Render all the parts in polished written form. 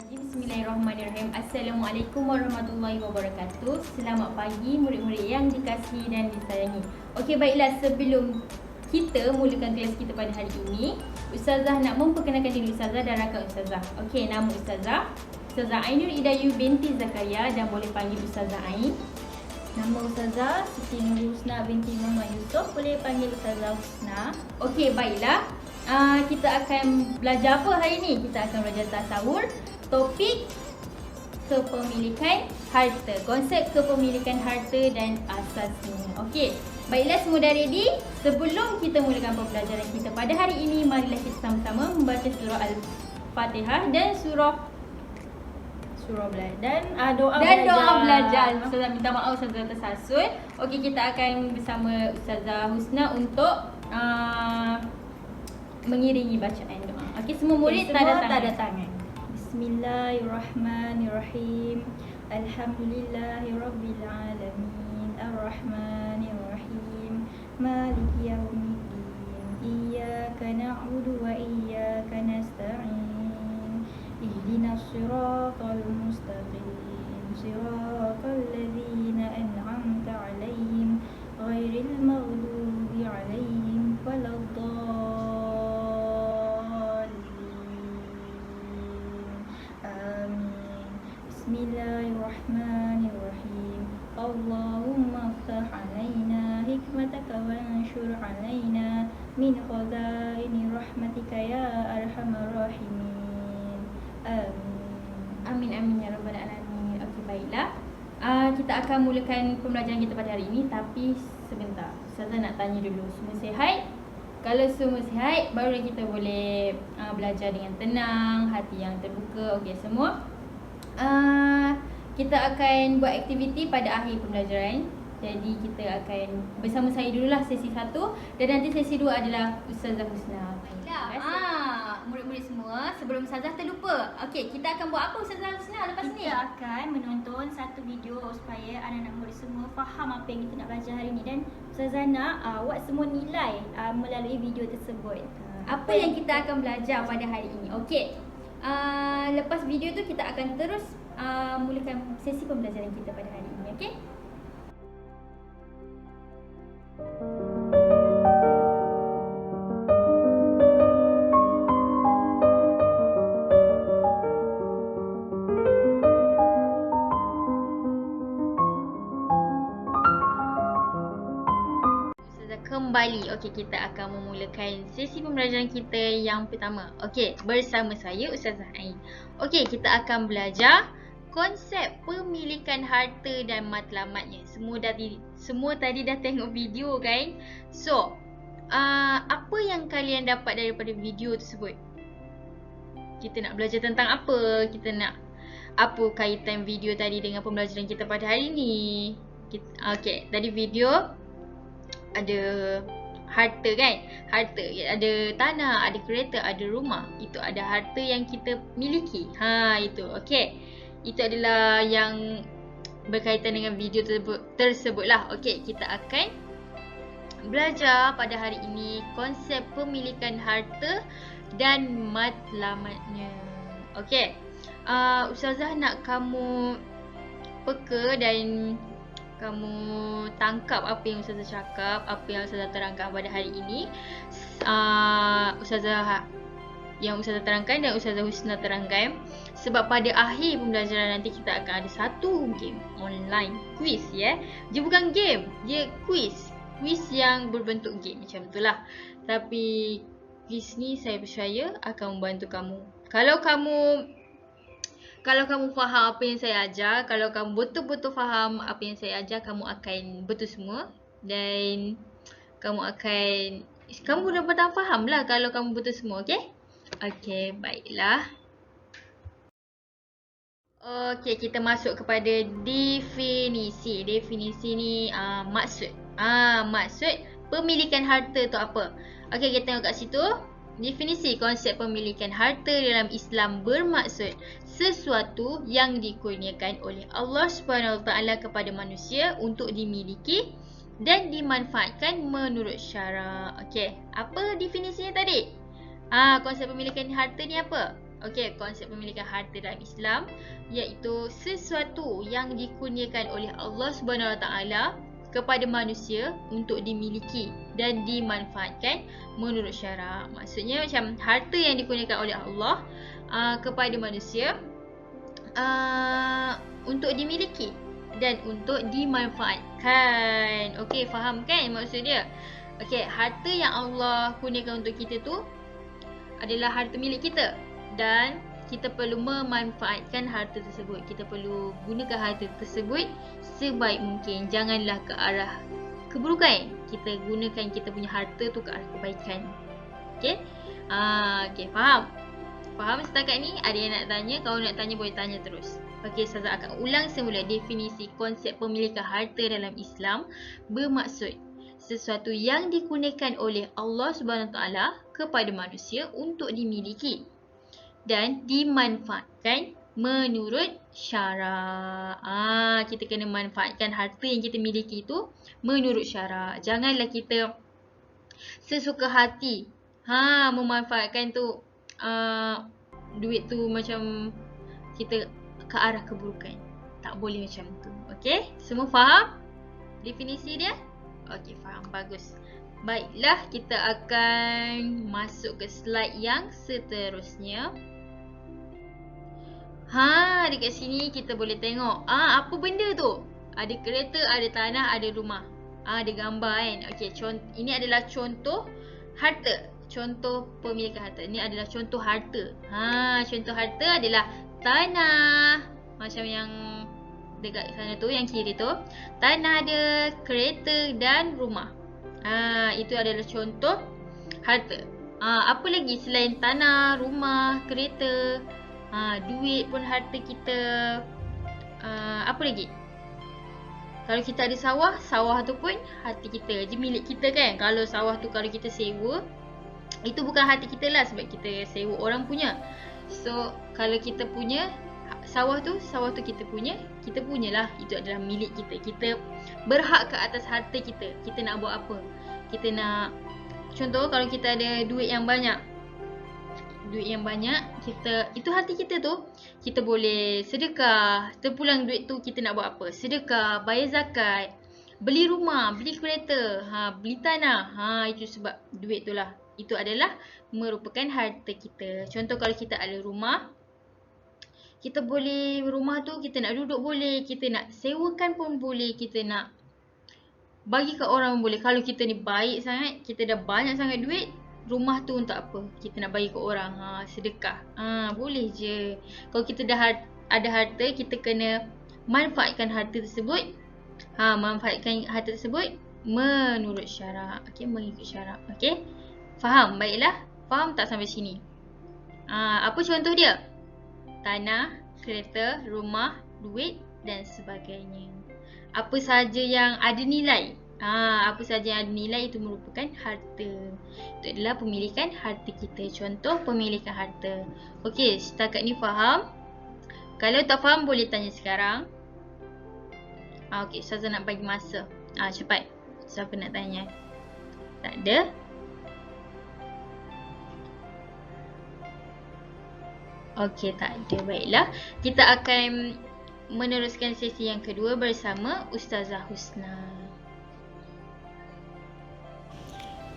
Bismillahirrahmanirrahim. Assalamualaikum warahmatullahi wabarakatuh. Selamat pagi murid-murid yang dikasihi dan disayangi. Okey, baiklah, sebelum kita mulakan kelas kita pada hari ini, Ustazah nak memperkenalkan diri Ustazah dan rakan Ustazah. Okey, nama Ustazah Ainur Idayu binti Zakaria dan boleh panggil Ustazah Ain. Nama Ustazah Siti Nur Husna binti Muhammad Yusof, boleh panggil Ustazah Husna. Okey, baiklah. Kita akan belajar apa hari ini? Kita akan belajar tasawur, topik kepemilikan harta, konsep kepemilikan harta dan asasnya. Okey, baiklah, semua dah ready? Sebelum kita mulakan pembelajaran kita pada hari ini, marilah kita sama-sama membaca surah Al-Fatihah dan doa belajar. Ustazah minta maaf, Ustazah tersasul. Okey, kita akan bersama Ustazah Husna untuk mengiringi bacaan doa. Okey, semua murid tanda tangan. Bismillahirrahmanirrahim. Alhamdulillahirabbil alamin. Arrahmanirrahim. Maliki yaumiddin. Iyyaka na'budu wa iyyaka nasta'in. Ihdinas siratal mustaqim. Siratal ladzina an'amta 'alaihim ghairil maghdubi 'alaihim waladdallin. Bismillahirrahmanirrahim. Allahumma aftah alaina hikmataka wa anshur alaina min khazaini rahmatika ya arhamar rahimin. Amin amin ya rabbal alamin. Okey, baiklah. Kita akan mulakan pembelajaran kita pada hari ini, tapi sebentar. Ustazah nak tanya dulu, semua sihat? Kalau semua sihat, baru kita boleh belajar dengan tenang, hati yang terbuka. Okey semua. Kita akan buat aktiviti pada akhir pembelajaran. Jadi kita akan bersama saya dululah sesi 1 dan nanti sesi 2 adalah Ustazah Husna. Baiklah. Murid-murid semua, sebelum Ustazah terlupa. Okey, kita akan buat apa Ustazah Husna lepas ni? Kita akan menonton satu video supaya anak-anak murid semua faham apa yang kita nak belajar hari ni, dan Ustazah nak awak semua nilai melalui video tersebut. Apa yang kita akan belajar pada hari ini? Okey. Lepas video tu kita akan terus mulakan sesi pembelajaran kita pada hari ini. Okey? Kembali. Okey, kita akan memulakan sesi pembelajaran kita yang pertama. Okey, bersama saya Ustazah Ain. Okey, kita akan belajar konsep pemilikan harta dan matlamatnya. Semua tadi dah tengok video kan? So, apa yang kalian dapat daripada video tersebut? Kita nak belajar tentang apa? Kita nak apa kaitan video tadi dengan pembelajaran kita pada hari ni? Okey, tadi video ada harta kan? Harta, ada tanah, ada kereta, ada rumah. Itu ada harta yang kita miliki. Itu. Okey. Itu adalah yang berkaitan dengan video tersebut lah. Okey, kita akan belajar pada hari ini konsep pemilikan harta dan matlamatnya. Okey. Ustazah nak kamu peka dan kamu tangkap apa yang Ustazah cakap, apa yang Ustazah terangkan pada hari ini. Yang Ustazah terangkan dan Ustazah Husna terangkan. Sebab pada akhir pembelajaran nanti kita akan ada satu game online, quiz ya. Dia bukan game, dia quiz. Quiz yang berbentuk game macam itulah. Tapi quiz ni saya percaya akan membantu kamu. Kalau kamu faham apa yang saya ajar, kalau kamu betul-betul faham apa yang saya ajar, kamu akan betul semua. Dan kamu benar-benar faham lah kalau kamu betul semua, okey? Okey, baiklah. Okey, kita masuk kepada definisi. Definisi ni maksud. Maksud pemilikan harta tu apa? Okey, kita tengok kat situ. Definisi konsep pemilikan harta dalam Islam bermaksud sesuatu yang dikurniakan oleh Allah SWT kepada manusia untuk dimiliki dan dimanfaatkan menurut syarak. Okey, apa definisinya tadi? Konsep pemilikan harta ni apa? Okey, konsep pemilikan harta dalam Islam iaitu sesuatu yang dikurniakan oleh Allah Subhanahu Wa Taala kepada manusia untuk dimiliki dan dimanfaatkan menurut syarak. Maksudnya macam harta yang dikurniakan oleh Allah kepada manusia untuk dimiliki dan untuk dimanfaatkan. Okey, faham kan maksud dia? Okey, harta yang Allah kurniakan untuk kita tu adalah harta milik kita dan kita perlu memanfaatkan harta tersebut. Kita perlu gunakan harta tersebut sebaik mungkin. Janganlah ke arah keburukan. Kita gunakan kita punya harta tu ke arah kebaikan. Okey? Okey, faham? Faham setakat ni? Ada yang nak tanya? Kalau nak tanya boleh tanya terus. Okey, Ustazah akan ulang semula definisi konsep pemilikan harta dalam Islam. Bermaksud sesuatu yang dikurniakan oleh Allah Subhanahu Taala kepada manusia untuk dimiliki dan dimanfaatkan menurut syarak. Kita kena manfaatkan harta yang kita miliki itu menurut syarak. Janganlah kita sesuka hati memanfaatkan tu duit tu macam kita ke arah keburukan. Tak boleh macam tu. Okey? Semua faham definisi dia? Okey, faham. Bagus. Baiklah, kita akan masuk ke slide yang seterusnya. Dekat sini kita boleh tengok apa benda tu? Ada kereta, ada tanah, ada rumah. Ada gambar kan. Okey, ini adalah contoh harta. Contoh pemilikan harta. Ini adalah contoh harta. Contoh harta adalah tanah. Macam yang dekat sana tu, yang kiri tu. Tanah ada, kereta dan rumah. Itu adalah contoh harta. Apa lagi selain tanah, rumah, kereta, duit pun harta kita. Apa lagi? Kalau kita ada sawah, sawah tu pun harta kita. Dia milik kita kan. Kalau sawah tu kalau kita sewa, itu bukan harta kita lah sebab kita sewa orang punya. So, kalau kita punya sawah tu kita punyalah. Itu adalah milik kita. Kita berhak ke atas harta kita. Kita nak buat apa? Kita nak, contoh kalau kita ada duit yang banyak, itu harta kita tu, kita boleh sedekah. Terpulang duit tu kita nak buat apa? Sedekah, bayar zakat, beli rumah, beli kereta, beli tanah. Itu sebab duit tu lah. Itu adalah merupakan harta kita. Contoh kalau kita ada rumah, kita boleh, rumah tu kita nak duduk boleh, kita nak sewakan pun boleh, kita nak bagi ke orang pun boleh. Kalau kita ni baik sangat, kita dah banyak sangat duit, rumah tu untuk apa? Kita nak bagi ke orang, sedekah. Boleh je. Kalau kita dah ada harta, kita kena manfaatkan harta tersebut. Manfaatkan harta tersebut menurut syarak. Okey, mengikut syarak. Okey? Faham? Baiklah. Faham tak sampai sini? Apa contoh dia? Tanah, kereta, rumah, duit dan sebagainya. Apa sahaja yang ada nilai. Apa sahaja yang ada nilai itu merupakan harta. Itu adalah pemilikan harta kita. Contoh pemilikan harta. Okey, setakat ni faham? Kalau tak faham boleh tanya sekarang. Okey, Ustazah nak bagi masa. Cepat. Siapa nak tanya? Tak ada? Okey, tak ada. Baiklah. Kita akan meneruskan sesi yang kedua bersama Ustazah Husna.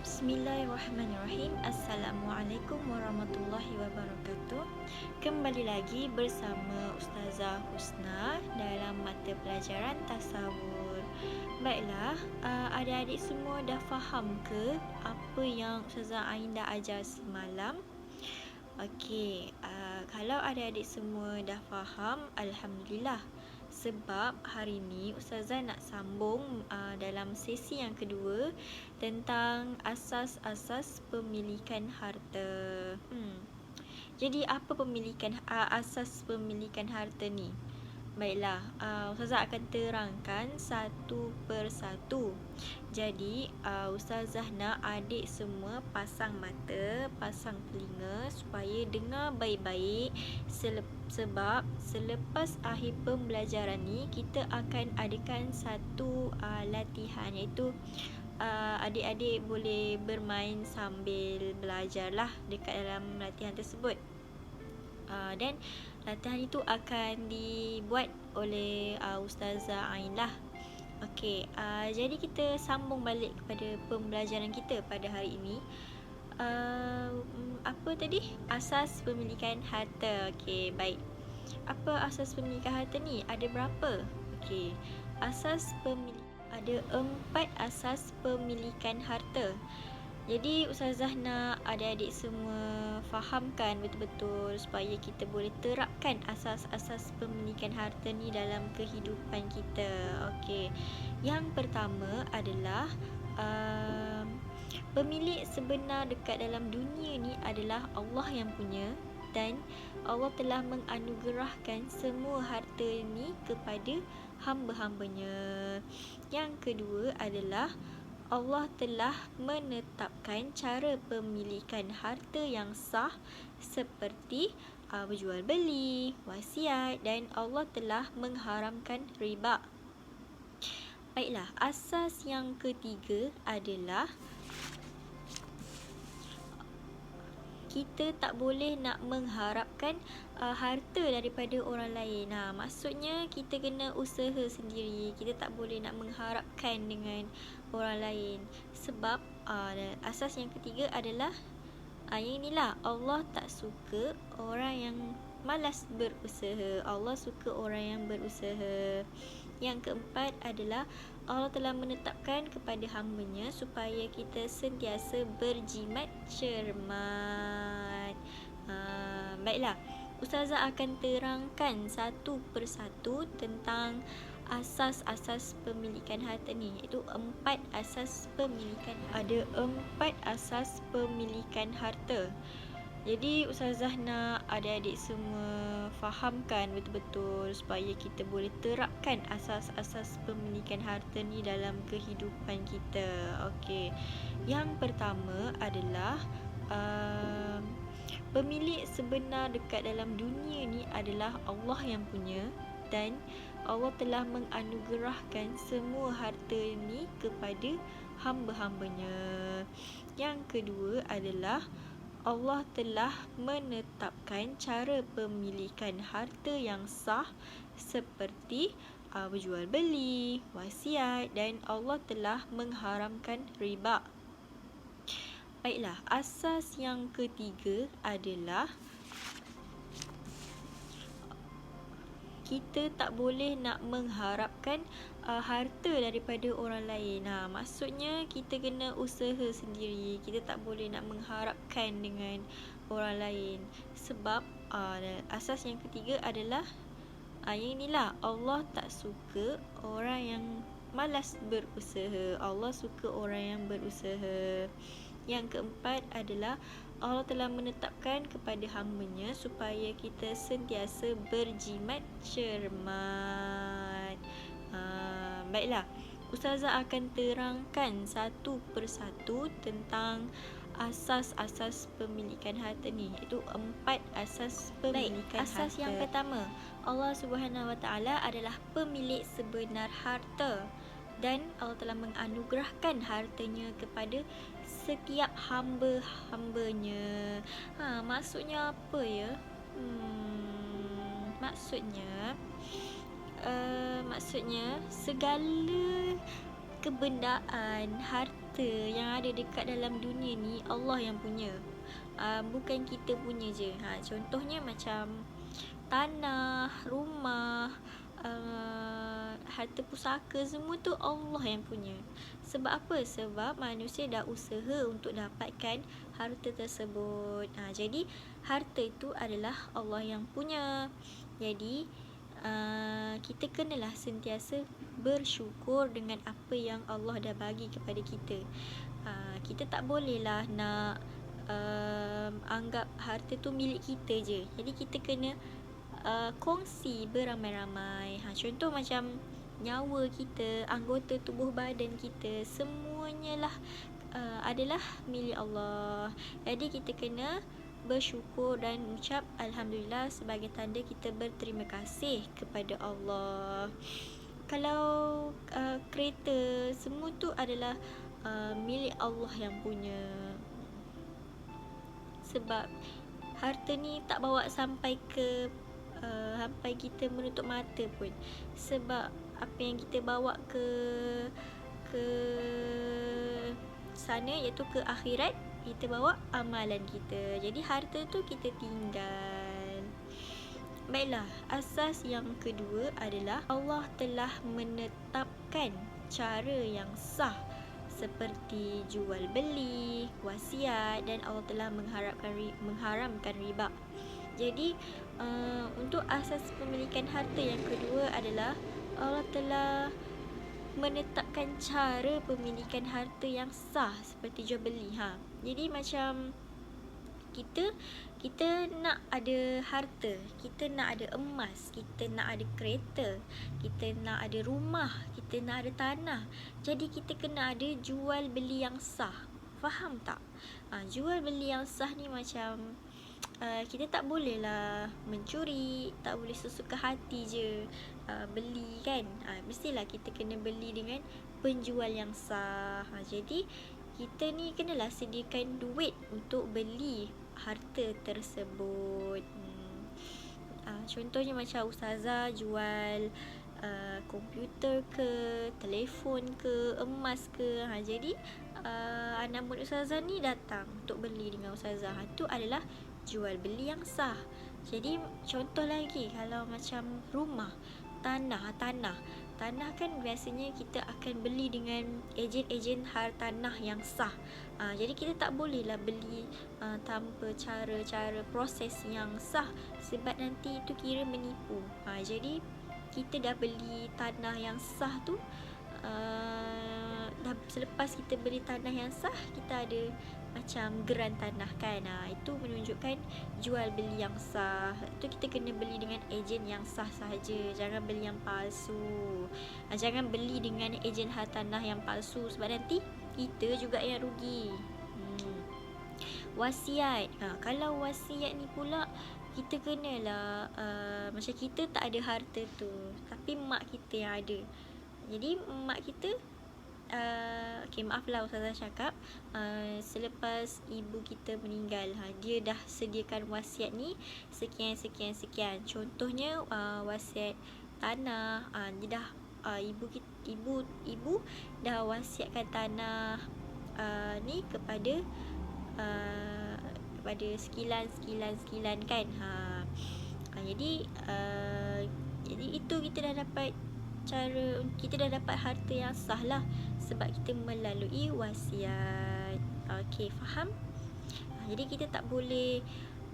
Bismillahirrahmanirrahim. Assalamualaikum warahmatullahi wabarakatuh. Kembali lagi bersama Ustazah Husna dalam mata pelajaran tasawur. Baiklah, adik-adik semua dah faham ke apa yang Ustazah Ain dah ajar semalam? Okey, kalau adik-adik semua dah faham, Alhamdulillah. Sebab hari ni Ustazah nak sambung dalam sesi yang kedua tentang asas-asas pemilikan harta. Jadi apa asas pemilikan harta ni? Baiklah, Ustazah akan terangkan satu persatu. Jadi, Ustazah nak adik semua pasang mata, pasang telinga supaya dengar baik-baik. Sebab selepas akhir pembelajaran ni, kita akan adakan satu latihan, iaitu adik-adik boleh bermain sambil belajar lah dekat dalam latihan tersebut. Dan latihan itu akan dibuat oleh Ustazah Ain lah. Okey, jadi kita sambung balik kepada pembelajaran kita pada hari ini. Apa tadi? Asas pemilikan harta. Okey, baik. Apa asas pemilikan harta ni? Ada berapa? Okey, ada 4 asas pemilikan harta. Jadi Ustazah nak adik-adik semua fahamkan betul-betul supaya kita boleh terapkan asas-asas pemilikan harta ni dalam kehidupan kita. Okey. Yang pertama adalah pemilik sebenar dekat dalam dunia ni adalah Allah yang punya, dan Allah telah menganugerahkan semua harta ni kepada hamba-hambanya. Yang kedua adalah Allah telah menetapkan cara pemilikan harta yang sah seperti berjual beli, wasiat, dan Allah telah mengharamkan riba. Baiklah, asas yang ketiga adalah kita tak boleh nak mengharapkan harta daripada orang lain. Maksudnya kita kena usaha sendiri. Kita tak boleh nak mengharapkan dengan orang lain. Sebab asas yang ketiga adalah yang inilah, Allah tak suka orang yang malas berusaha. Allah suka orang yang berusaha. Yang keempat adalah Allah telah menetapkan kepada hamba-Nya supaya kita sentiasa berjimat cermat. Baiklah, Ustazah akan terangkan satu persatu tentang asas-asas pemilikan harta ni, iaitu 4 asas pemilikan. Ada 4 asas pemilikan harta. Jadi Ustazah nak adik-adik semua fahamkan betul-betul supaya kita boleh terapkan asas-asas pemilikan harta ni dalam kehidupan kita. Okey. Yang pertama adalah pemilik sebenar dekat dalam dunia ni adalah Allah yang punya, dan Allah telah menganugerahkan semua harta ni kepada hamba-hambanya. Yang kedua adalah Allah telah menetapkan cara pemilikan harta yang sah seperti berjual beli, wasiat, dan Allah telah mengharamkan riba. Baiklah, asas yang ketiga adalah kita tak boleh nak mengharapkan harta daripada orang lain. Maksudnya kita kena usaha sendiri. Kita tak boleh nak mengharapkan dengan orang lain. Sebab asas yang ketiga adalah yang inilah, Allah tak suka orang yang malas berusaha. Allah suka orang yang berusaha. Yang keempat adalah Allah telah menetapkan kepada hamba-Nya supaya kita sentiasa berjimat cermat. Baiklah, Ustazah akan terangkan satu persatu tentang asas-asas pemilikan harta ni, iaitu 4 asas pemilikan harta. Asas yang pertama, Allah Subhanahu Wa Taala adalah pemilik sebenar harta, dan Allah telah menganugerahkan hartanya kepada setiap hamba-hambanya. Maksudnya apa ya? Maksudnya segala kebendaan, harta yang ada dekat dalam dunia ni Allah yang punya. Bukan kita punya je. Contohnya macam tanah, rumah, harta pusaka, semua tu Allah yang punya. Sebab apa? Sebab manusia dah usaha untuk dapatkan harta tersebut. Jadi harta itu adalah Allah yang punya. Jadi kita kenalah sentiasa bersyukur dengan apa yang Allah dah bagi kepada kita. Kita tak bolehlah nak anggap harta tu milik kita je. Jadi kita kena kongsi beramai-ramai. Contoh macam nyawa kita, anggota tubuh badan kita, semuanya lah adalah milik Allah. Jadi kita kena bersyukur dan ucap Alhamdulillah sebagai tanda kita berterima kasih kepada Allah. Kalau kereta, semua tu adalah milik Allah yang punya. Sebab harta ni tak bawa sampai ke sampai kita menutup mata pun. Sebab apa yang kita bawa ke sana, iaitu ke akhirat, kita bawa amalan kita. Jadi harta tu kita tinggal. Baiklah, asas yang kedua adalah Allah telah menetapkan cara yang sah seperti jual beli, wasiat, dan Allah telah mengharamkan riba. Jadi untuk asas pemilikan harta yang kedua adalah Allah telah menetapkan cara pemilikan harta yang sah seperti jual beli. Jadi macam kita nak ada harta, kita nak ada emas, kita nak ada kereta, kita nak ada rumah, kita nak ada tanah. Jadi kita kena ada jual beli yang sah. Faham tak? Jual beli yang sah ni macam kita tak boleh lah mencuri, tak boleh sesuka hati je beli kan. Mestilah kita kena beli dengan penjual yang sah. Jadi kita ni kenalah sediakan duit untuk beli harta tersebut. Contohnya macam ustazah jual komputer ke, telefon ke, emas ke. Jadi anak murid ustazah ni datang untuk beli dengan ustazah. Itu adalah jual beli yang sah. Jadi contoh lagi, kalau macam rumah, tanah kan biasanya kita akan beli dengan ejen-ejen hartanah yang sah. Jadi kita tak bolehlah beli tanpa cara-cara proses yang sah, sebab nanti itu kira menipu. Jadi kita dah beli tanah yang sah tu, selepas kita beli tanah yang sah, kita ada macam geran tanah kan. Itu menunjukkan jual beli yang sah. Itu kita kena beli dengan ejen yang sah sahaja. Jangan beli yang palsu. Jangan beli dengan ejen hartanah yang palsu, sebab nanti kita juga yang rugi. Wasiat. Kalau wasiat ni pula, kita kenalah macam kita tak ada harta tu, tapi mak kita yang ada. Jadi mak kita maaflah ustazah cakap, selepas ibu kita meninggal, dia dah sediakan wasiat ni sekian. Contohnya wasiat tanah, dia dah ibu dah wasiatkan tanah ni kepada sekilan kan. Jadi itu kita dah dapat kita dah dapat harta yang sah lah, sebab kita melalui wasiat. Okey, faham? Jadi kita tak boleh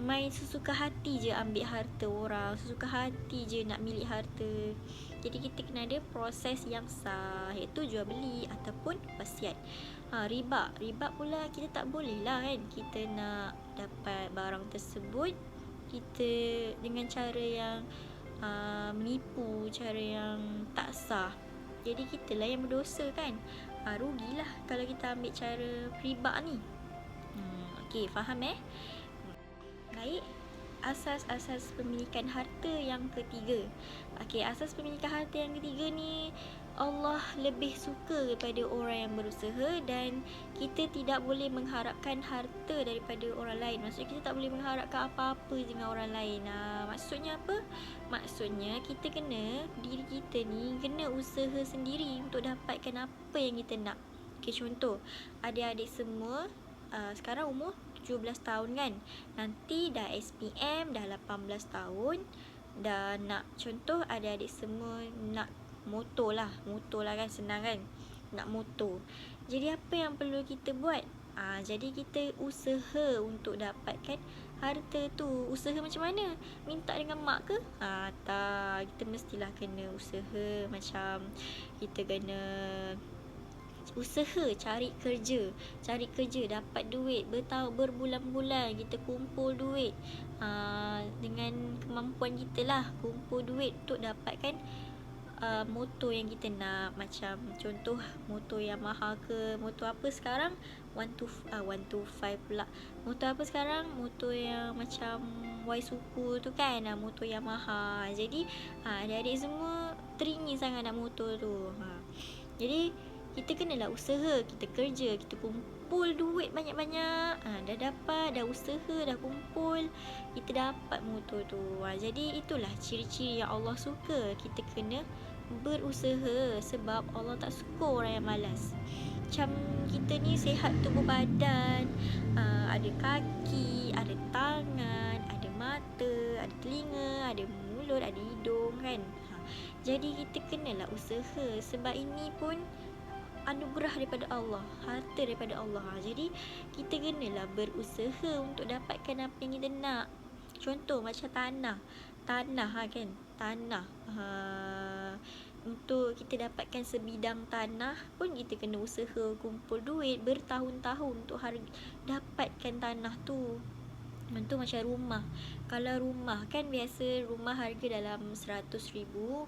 main sesuka hati je ambil harta orang, sesuka hati je nak milik harta. Jadi kita kena ada proses yang sah, iaitu jual beli ataupun wasiat. Riba pula kita tak boleh lah kan, kita nak dapat barang tersebut kita dengan cara yang menipu, cara yang tak sah. Jadi kita lah yang berdosa kan. Rugilah kalau kita ambil cara riba ni. Okey, faham Baik, asas-asas pemilikan harta yang ketiga. Okey, asas pemilikan harta yang ketiga ni, Allah lebih suka kepada orang yang berusaha, dan kita tidak boleh mengharapkan harta daripada orang lain. Maksudnya kita tak boleh mengharapkan apa-apa dengan orang lain. Maksudnya apa? Maksudnya diri kita ni kena usaha sendiri untuk dapatkan apa yang kita nak. Okey, contoh, adik-adik semua sekarang umur 17 tahun kan. Nanti dah SPM, dah 18 tahun, dah nak, contoh adik-adik semua nak motor lah kan, senang kan, nak motor. Jadi apa yang perlu kita buat? Jadi kita usaha untuk dapatkan harta tu. Usaha macam mana? Minta dengan mak ke? Tak, kita mestilah kena usaha. Macam kita kena usaha cari kerja, dapat duit, berbulan-bulan kita kumpul duit, dengan kemampuan kita lah, kumpul duit untuk dapatkan motor yang kita nak. Macam contoh motor Yamaha ke, motor apa sekarang, 125 pula. Motor apa sekarang? Motor yang macam Y-Suku tu kan, motor Yamaha. Jadi adik-adik semua teringin sangat nak motor tu. Jadi kita kenalah usaha, kita kerja, kita kumpul duit banyak-banyak. Dah dapat, dah usaha, dah kumpul, kita dapat motor tu. Jadi itulah ciri-ciri yang Allah suka. Kita kena berusaha sebab Allah tak suka orang yang malas. Macam kita ni sihat tubuh badan, ada kaki, ada tangan, ada mata, ada telinga, ada mulut, ada hidung kan. Jadi kita kenalah usaha sebab ini pun anugerah daripada Allah, harta daripada Allah. Jadi kita kenalah berusaha untuk dapatkan apa yang kita nak. Contoh macam tanah kan, tanah. Untuk kita dapatkan sebidang tanah pun kita kena usaha kumpul duit bertahun-tahun untuk dapatkan tanah tu. Contoh macam rumah. Kalau rumah kan biasa rumah harga dalam 100,000,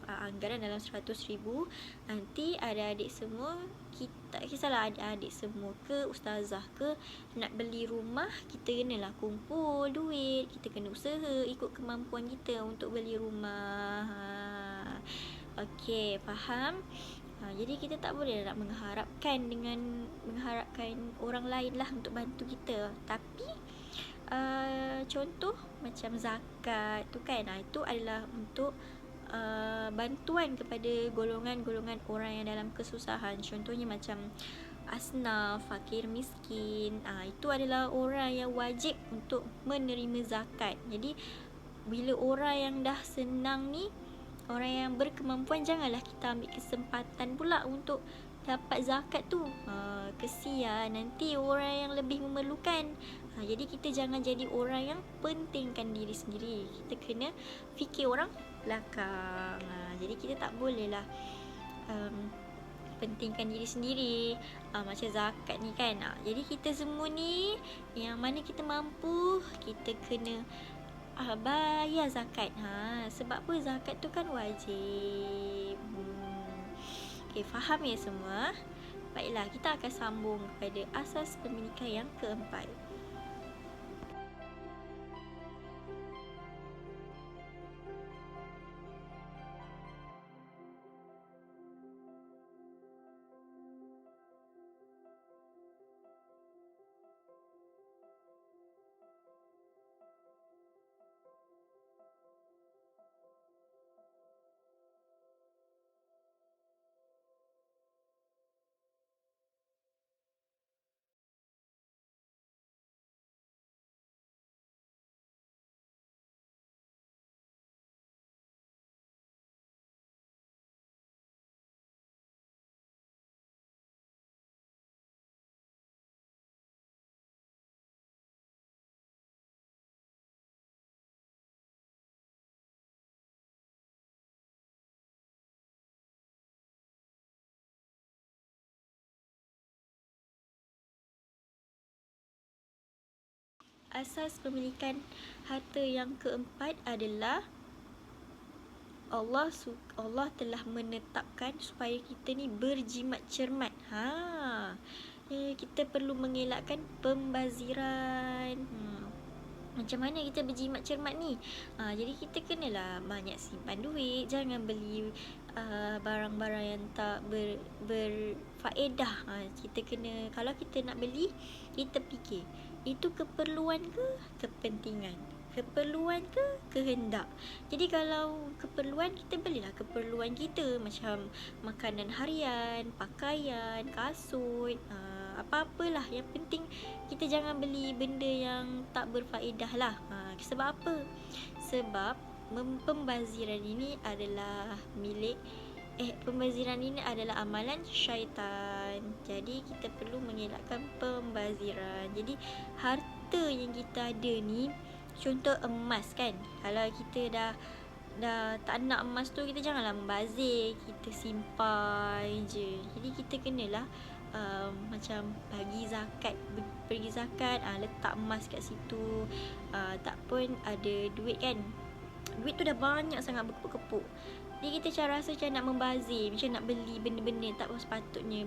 anggaran dalam 100,000. Nanti adik-adik semua, kita tak kisahlah adik-adik semua ke ustazah ke nak beli rumah, kita kenalah kumpul duit, kita kena usaha ikut kemampuan kita untuk beli rumah. Okey, faham? Jadi kita tak boleh nak mengharapkan orang lain lah untuk bantu kita. Tapi contoh macam zakat tu kan, itu adalah untuk bantuan kepada golongan-golongan orang yang dalam kesusahan. Contohnya macam asnaf, fakir miskin, itu adalah orang yang wajib untuk menerima zakat. Jadi bila orang yang dah senang ni, orang yang berkemampuan, janganlah kita ambil kesempatan pula untuk dapat zakat tu. Kesian nanti orang yang lebih memerlukan. Jadi kita jangan jadi orang yang pentingkan diri sendiri. Kita kena fikir orang belakang. Jadi kita tak boleh lah pentingkan diri sendiri. Macam zakat ni kan, jadi kita semua ni yang mana kita mampu, kita kena bayar zakat. Sebab apa? Zakat tu kan wajib. Okay, faham ya semua? Baiklah, kita akan sambung kepada asas pemilikan yang keempat. Asas pemilikan harta yang keempat adalah Allah telah menetapkan supaya kita ni berjimat cermat. Kita perlu mengelakkan pembaziran. Macam mana kita berjimat cermat ni? Jadi kita kenalah banyak simpan duit, jangan beli barang-barang yang tak berfaedah. Kita kena, kalau kita nak beli, kita fikir itu keperluan ke kepentingan, keperluan ke kehendak. Jadi kalau keperluan, kita belilah keperluan kita, macam makanan harian, pakaian, kasut, apa-apalah. Yang penting kita jangan beli benda yang tak berfaedah lah. Sebab apa? Sebab pembaziran ini adalah pembaziran ini adalah amalan syaitan. Jadi kita perlu mengelakkan pembaziran. Jadi harta yang kita ada ni, contoh emas kan, kalau kita dah tak nak emas tu, kita janganlah membazir, kita simpan je. Jadi kita kenalah macam pergi zakat, letak emas kat situ. Tak pun ada duit kan, duit tu dah banyak sangat berkepuk-kepuk. Jadi kita rasa macam nak membazir, macam nak beli benda-benda tak sepatutnya.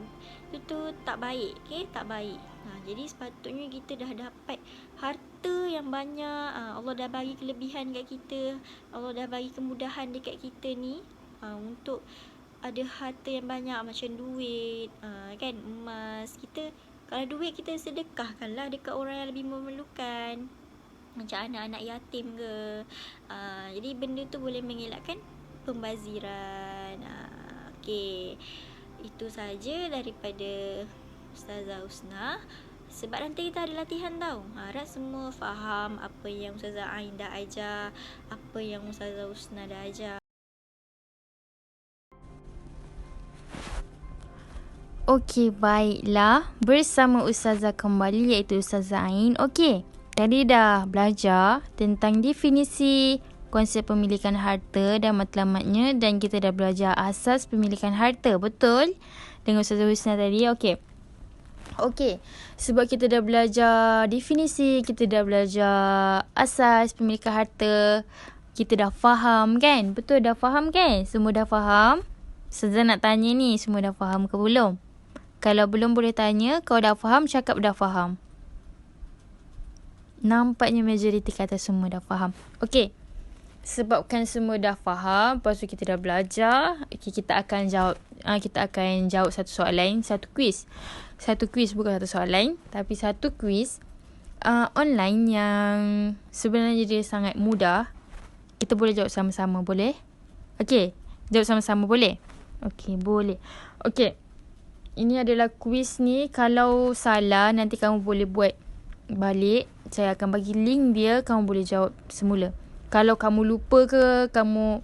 Itu tak baik, tak baik. Jadi sepatutnya kita dah dapat harta yang banyak, Allah dah bagi kelebihan kat kita, Allah dah bagi kemudahan dekat kita ni, untuk ada harta yang banyak macam duit, kan, emas. Kalau duit kita sedekahkanlah dekat orang yang lebih memerlukan. Macam anak-anak yatim ke. Jadi benda tu boleh mengelakkan pembaziran. Okey. Itu saja daripada Ustazah Husna. Sebab nanti kita ada latihan tau. Harap semua faham apa yang Ustazah Ain dah ajar, apa yang Ustazah Husna dah ajar. Okey, baiklah. Bersama Ustazah kembali iaitu Ustazah Ain. Okey, tadi dah belajar tentang definisi konsep pemilikan harta dan matlamatnya, dan kita dah belajar asas pemilikan harta. Betul? Dengan Ustazah Husna tadi. Okey, sebab kita dah belajar definisi, kita dah belajar asas pemilikan harta, kita dah faham kan? Betul, dah faham kan? Semua dah faham? Ustazah nak tanya ni, semua dah faham ke belum? Kalau belum boleh tanya, kalau dah faham, cakap dah faham. Nampaknya majoriti kata semua dah faham. Okey, sebabkan semua dah faham, lepas tu kita dah belajar, kita akan jawab satu soalan, satu quiz. Satu quiz, bukan satu soalan, tapi satu quiz online yang sebenarnya dia sangat mudah. Kita boleh jawab sama-sama, boleh? Okey, jawab sama-sama boleh? Okey, boleh. Okey, ini adalah quiz ni. Kalau salah, nanti kamu boleh buat balik. Saya akan bagi link dia, kamu boleh jawab semula. Kalau kamu lupa ke, kamu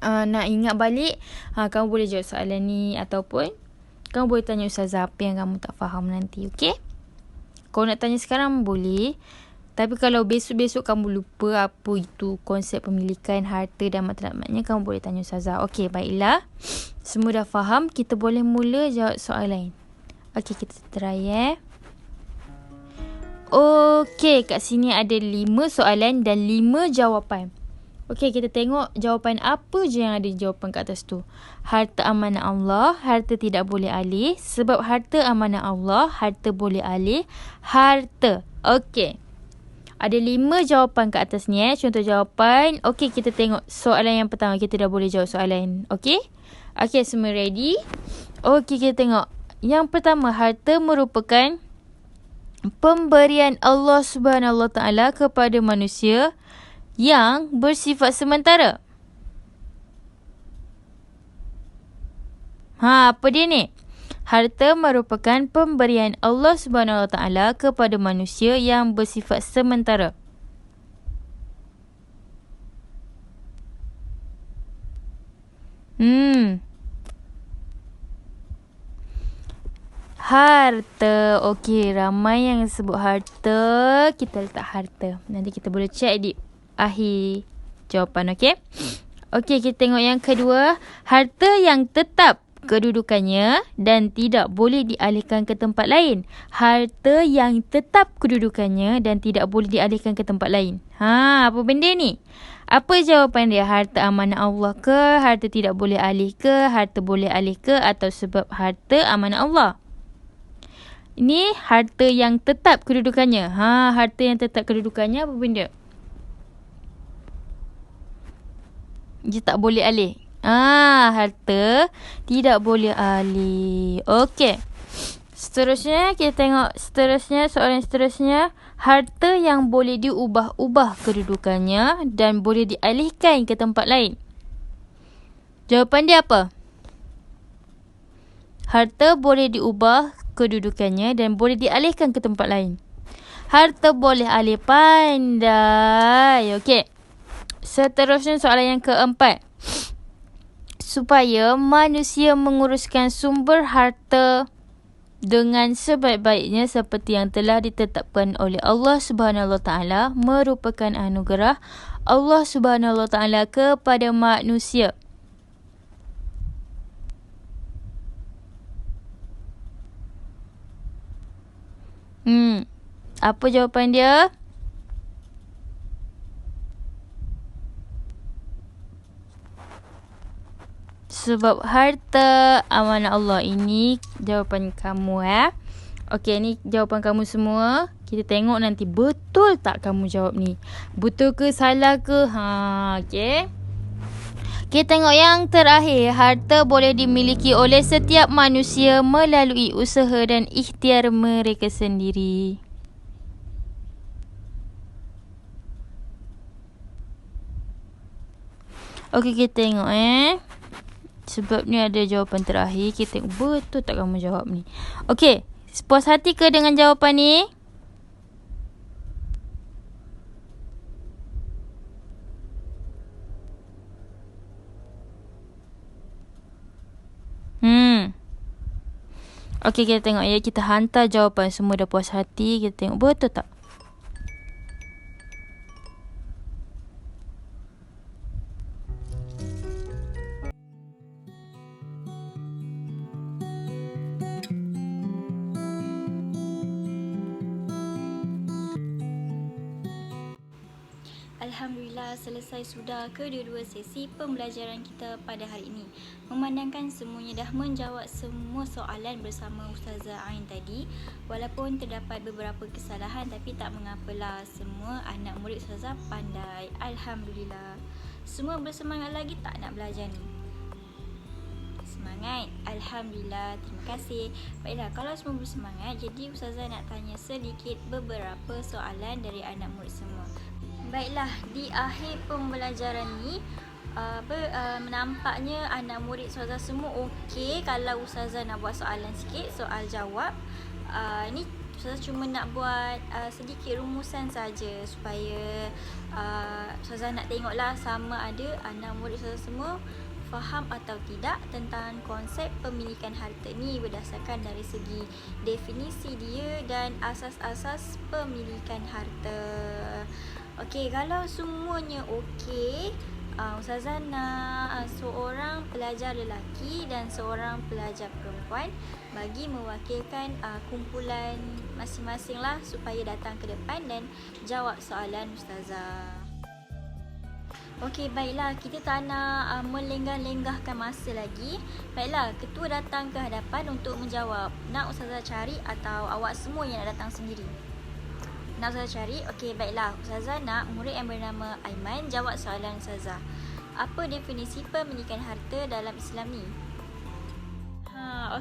nak ingat balik, kamu boleh jawab soalan ni, ataupun kamu boleh tanya Ustazah apa yang kamu tak faham nanti. Okey? Kau nak tanya sekarang boleh. Tapi kalau besok-besok kamu lupa apa itu konsep pemilikan harta dan matlamatnya, kamu boleh tanya Ustazah. Okey, baiklah. Semua dah faham, kita boleh mula jawab soalan. Okey, kita try Okey, kat sini ada 5 soalan dan 5 jawapan. Okey, kita tengok jawapan apa je yang ada di jawapan kat atas tu. Harta amanah Allah, harta tidak boleh alih. Sebab harta amanah Allah, harta boleh alih. Harta. Okey. Ada 5 jawapan kat atas ni contoh jawapan. Okey, kita tengok soalan yang pertama. Kita dah boleh jawab soalan. Okey? Okey, semua ready? Okey, kita tengok. Yang pertama, harta merupakan pemberian Allah Subhanahu Wa Taala kepada manusia yang bersifat sementara. Apa dia ni? Harta merupakan pemberian Allah Subhanahu Wa Taala kepada manusia yang bersifat sementara. Harta. Okey, ramai yang sebut harta. Kita letak harta. Nanti kita boleh check di akhir jawapan, okey? Okey, kita tengok yang kedua. Harta yang tetap kedudukannya dan tidak boleh dialihkan ke tempat lain. Harta yang tetap kedudukannya dan tidak boleh dialihkan ke tempat lain. Apa benda ni? Apa jawapan dia? Harta amanah Allah ke? Harta tidak boleh alih ke? Harta boleh alih ke? Atau sebab harta amanah Allah? Ini harta yang tetap kedudukannya. Harta yang tetap kedudukannya apa benda? Dia tak boleh alih. Harta tidak boleh alih. Okey. Seterusnya, kita tengok soalan seterusnya. Harta yang boleh diubah-ubah kedudukannya dan boleh dialihkan ke tempat lain. Jawapan dia apa? Harta boleh diubah kedudukannya dan boleh dialihkan ke tempat lain. Harta boleh alih, pandai. Okey. Seterusnya soalan yang keempat. Supaya manusia menguruskan sumber harta dengan sebaik-baiknya seperti yang telah ditetapkan oleh Allah Subhanahu Wa Taala merupakan anugerah Allah Subhanahu Wa Taala kepada manusia. Apa jawapan dia? Sebab harta amanah Allah. Ini jawapan kamu Okey, ni jawapan kamu semua. Kita tengok nanti betul tak kamu jawab ni. Betul ke salah ke? Okey. Kita tengok yang terakhir. Harta boleh dimiliki oleh setiap manusia melalui usaha dan ikhtiar mereka sendiri. Okey, kita tengok sebab ni ada jawapan terakhir. Kita tengok betul tak kamu jawab ni. Okey, puas hati ke dengan jawapan ni? Okey, kita tengok ya. Kita hantar jawapan. Semua dah puas hati. Kita tengok betul tak? Alhamdulillah, selesai sudah kedua-dua sesi pembelajaran kita pada hari ini. Memandangkan semuanya dah menjawab semua soalan bersama Ustazah Ain tadi, walaupun terdapat beberapa kesalahan tapi tak mengapalah, semua anak murid Ustazah pandai. Alhamdulillah. Semua bersemangat lagi tak nak belajar ni? Semangat. Alhamdulillah. Terima kasih. Baiklah, kalau semua bersemangat, jadi Ustazah nak tanya sedikit beberapa soalan dari anak murid semua. Baiklah, di akhir pembelajaran ni menampaknya anak murid Ustazah semua okey. Kalau Ustazah nak buat soalan sikit, soal jawab, ni Ustazah cuma nak buat sedikit rumusan saja supaya Ustazah nak tengoklah sama ada anak murid Ustazah semua faham atau tidak tentang konsep pemilikan harta ni berdasarkan dari segi definisi dia dan asas-asas pemilikan harta. Okey, kalau semuanya okey, Ustazah nak seorang pelajar lelaki dan seorang pelajar perempuan bagi mewakilkan kumpulan masing-masing lah supaya datang ke depan dan jawab soalan Ustazah. Okey, baiklah, kita tak nak melenggah-lenggahkan masa lagi. Baiklah, ketua datang ke hadapan untuk menjawab. Nak Ustazah cari atau awak semua yang nak datang sendiri? Nak Ustazah cari? Okey, baiklah. Ustazah nak murid yang bernama Aiman jawab soalan Ustazah. Apa definisi pemilikan harta dalam Islam ni?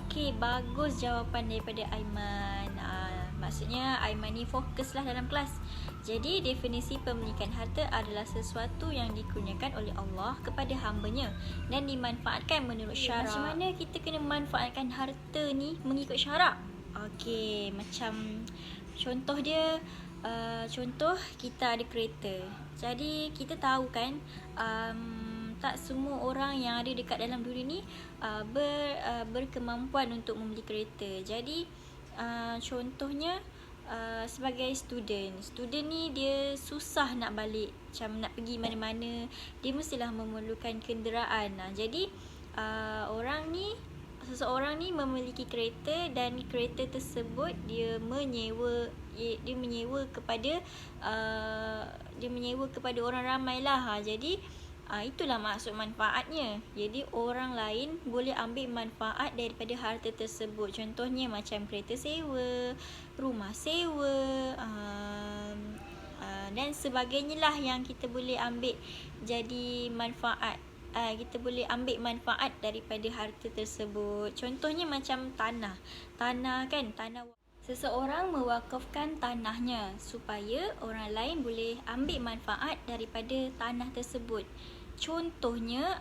Okey, bagus jawapan daripada Aiman. Maksudnya Aiman ni fokuslah dalam kelas. Jadi definisi pemilikan harta adalah sesuatu yang dikurniakan oleh Allah kepada hamba-Nya dan dimanfaatkan menurut syarak. Macam mana kita kena manfaatkan harta ni mengikut syarak? Okey, macam contoh dia, contoh kita ada kereta. Jadi kita tahu kan, tak semua orang yang ada dekat dalam dunia ni berkemampuan untuk membeli kereta. Jadi contohnya sebagai student ni dia susah nak balik, macam nak pergi mana-mana, dia mestilah memerlukan kenderaan. Jadi seseorang ni memiliki kereta dan kereta tersebut dia menyewa kepada orang ramai lah. Jadi itulah maksud manfaatnya. Jadi orang lain boleh ambil manfaat daripada harta tersebut. Contohnya macam kereta sewa, rumah sewa, dan sebagainya lah yang kita boleh ambil jadi manfaat. Kita boleh ambil manfaat daripada harta tersebut. Contohnya macam tanah kan, seseorang mewakafkan tanahnya supaya orang lain boleh ambil manfaat daripada tanah tersebut. Contohnya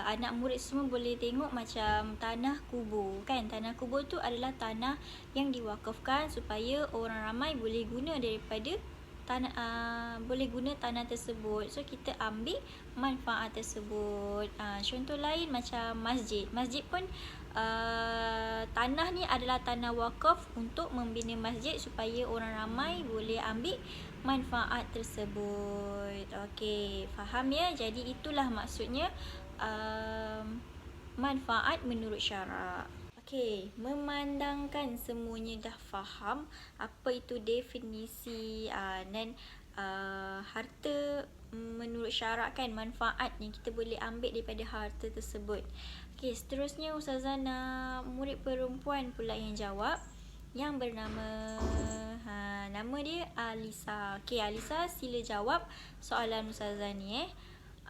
anak murid semua boleh tengok macam tanah kubur kan. Tanah kubur tu adalah tanah yang diwakafkan supaya orang ramai boleh guna daripada tanah tersebut. So kita ambil manfaat tersebut. Contoh lain macam masjid pun tanah ni adalah tanah wakaf untuk membina masjid supaya orang ramai boleh ambil manfaat tersebut. Okey, faham ya? Jadi itulah maksudnya manfaat menurut syarak. Okey, memandangkan semuanya dah faham apa itu definisi dan harta menurut syarak kan, manfaat yang kita boleh ambil daripada harta tersebut. Okey, seterusnya Ustazah nak murid perempuan pula yang jawab, yang bernama nama dia Alisa. Okey, Alisa, sila jawab soalan Ustazah ni.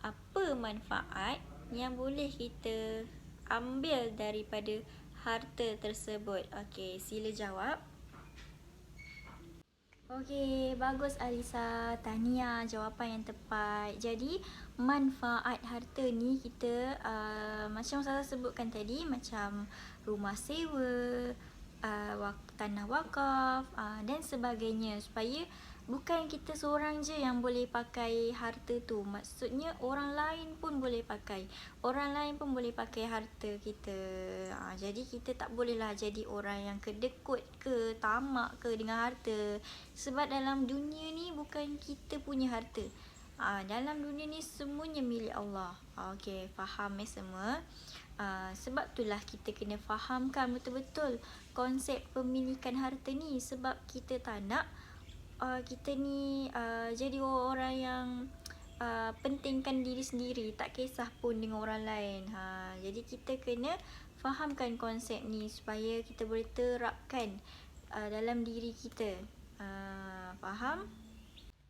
Apa manfaat yang boleh kita ambil daripada harta tersebut? Okey, sila jawab. Okey, bagus Alisa. Tahniah, jawapan yang tepat. Jadi, manfaat harta ni kita macam saya sebutkan tadi, macam rumah sewa, tanah wakaf dan sebagainya, supaya bukan kita seorang je yang boleh pakai harta tu. Maksudnya orang lain pun boleh pakai. Orang lain pun boleh pakai harta kita. Jadi kita tak bolehlah jadi orang yang kedekut ke, tamak ke dengan harta. Sebab dalam dunia ni bukan kita punya harta. Dalam dunia ni semuanya milik Allah. Okey, faham semua? Sebab itulah kita kena fahamkan betul-betul konsep pemilikan harta ni. Sebab kita tak nak kita ni jadi orang yang pentingkan diri sendiri, tak kisah pun dengan orang lain. Jadi kita kena fahamkan konsep ni supaya kita boleh terapkan dalam diri kita. Faham?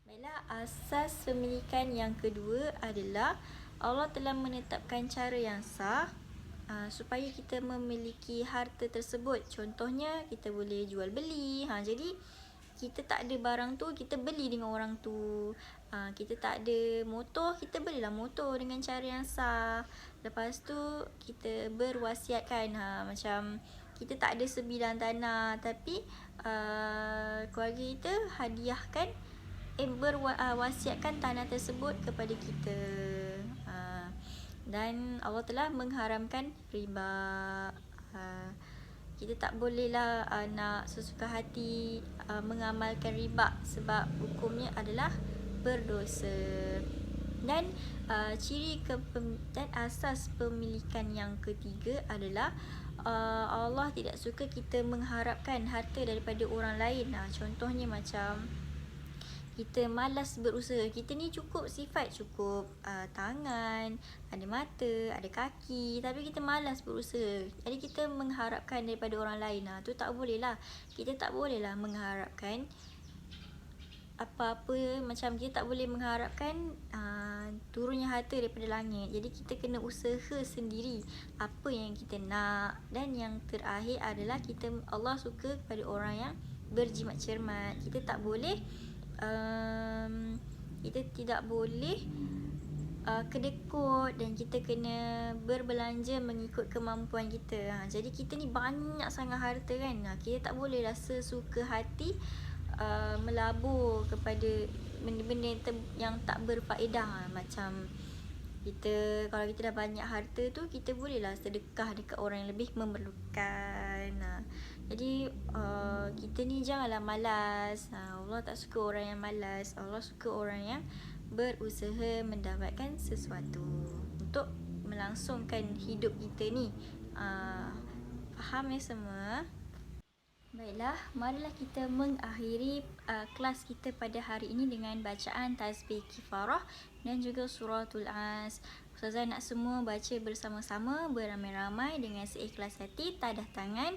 Baiklah, asas pemilikan yang kedua adalah Allah telah menetapkan cara yang sah supaya kita memiliki harta tersebut. Contohnya, kita boleh jual beli. Jadi kita tak ada barang tu, kita beli dengan orang tu. Kita tak ada motor, kita belilah motor dengan cara yang sah. Lepas tu kita berwasiatkan. Macam kita tak ada sebilang tanah, tapi keluarga kita hadiahkan, berwasiatkan tanah tersebut kepada kita. Dan Allah telah mengharamkan riba. Kita tak bolehlah nak sesuka hati mengamalkan riba, sebab hukumnya adalah berdosa. Dan ciri dan asas pemilikan yang ketiga adalah Allah tidak suka kita mengharapkan harta daripada orang lain. Contohnya macam kita malas berusaha. Kita ni cukup sifat, cukup tangan, ada mata, ada kaki, tapi kita malas berusaha. Jadi kita mengharapkan daripada orang lain. Tu tak boleh lah. Kita tak boleh lah mengharapkan apa-apa. Macam kita tak boleh mengharapkan turunnya harta daripada langit. Jadi kita kena usaha sendiri apa yang kita nak. Dan yang terakhir adalah Allah suka kepada orang yang berjimat cermat. Kita tak boleh kita tidak boleh kedekut, dan kita kena berbelanja mengikut kemampuan kita. Jadi kita ni banyak sangat harta kan. Kita tak boleh rasa suka hati melabur kepada benda-benda yang tak berfaedah. Macam kita, kalau kita dah banyak harta tu, kita bolehlah sedekah dekat orang yang lebih memerlukan. Jadi kita ni janganlah malas. Allah tak suka orang yang malas. Allah suka orang yang berusaha mendapatkan sesuatu untuk melangsungkan hidup kita ni. Faham semua? Baiklah, marilah kita mengakhiri kelas kita pada hari ini dengan bacaan tasbih kifarah dan juga suratul As. Ustazah nak semua baca bersama-sama, beramai-ramai dengan seikhlas hati, tadah tangan.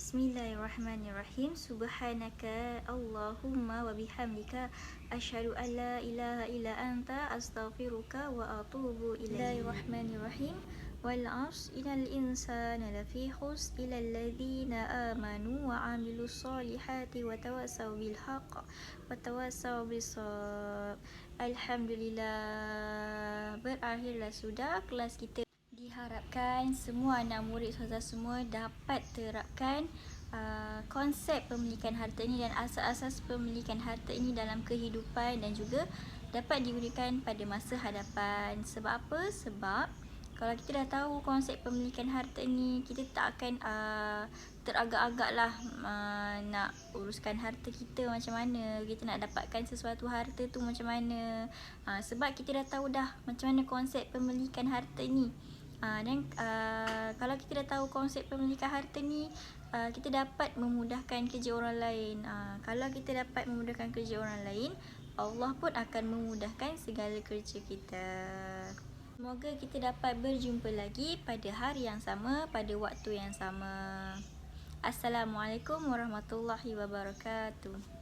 Bismillahirrahmanirrahim. Subhanaka Allahumma wa bihamdika asyhadu an la ilaha illa anta astaghfiruka wa atubu ilaik. Bismillahirrahmanirrahim. Wal 'asr innal insana lafi khusr illa alladhina amanu wa 'amilus solihati wa tawassaw bil haqq wa tawassaw bis sabr. Alhamdulillah, berakhirlah sudah kelas kita. Diharapkan semua anak murid ustazah semua dapat terapkan konsep pemilikan harta ini dan asas-asas pemilikan harta ini dalam kehidupan, dan juga dapat digunakan pada masa hadapan. Sebab apa? Sebab kalau kita dah tahu konsep pemilikan harta ini, kita tak akan teragak-agak lah nak uruskan harta kita macam mana, kita nak dapatkan sesuatu harta tu macam mana. Sebab kita dah tahu dah macam mana konsep pemilikan harta ni. Dan kalau kita dah tahu konsep pemilikan harta ni, kita dapat memudahkan kerja orang lain. Kalau kita dapat memudahkan kerja orang lain, Allah pun akan memudahkan segala kerja kita. Semoga kita dapat berjumpa lagi pada hari yang sama, pada waktu yang sama. Assalamualaikum warahmatullahi wabarakatuh.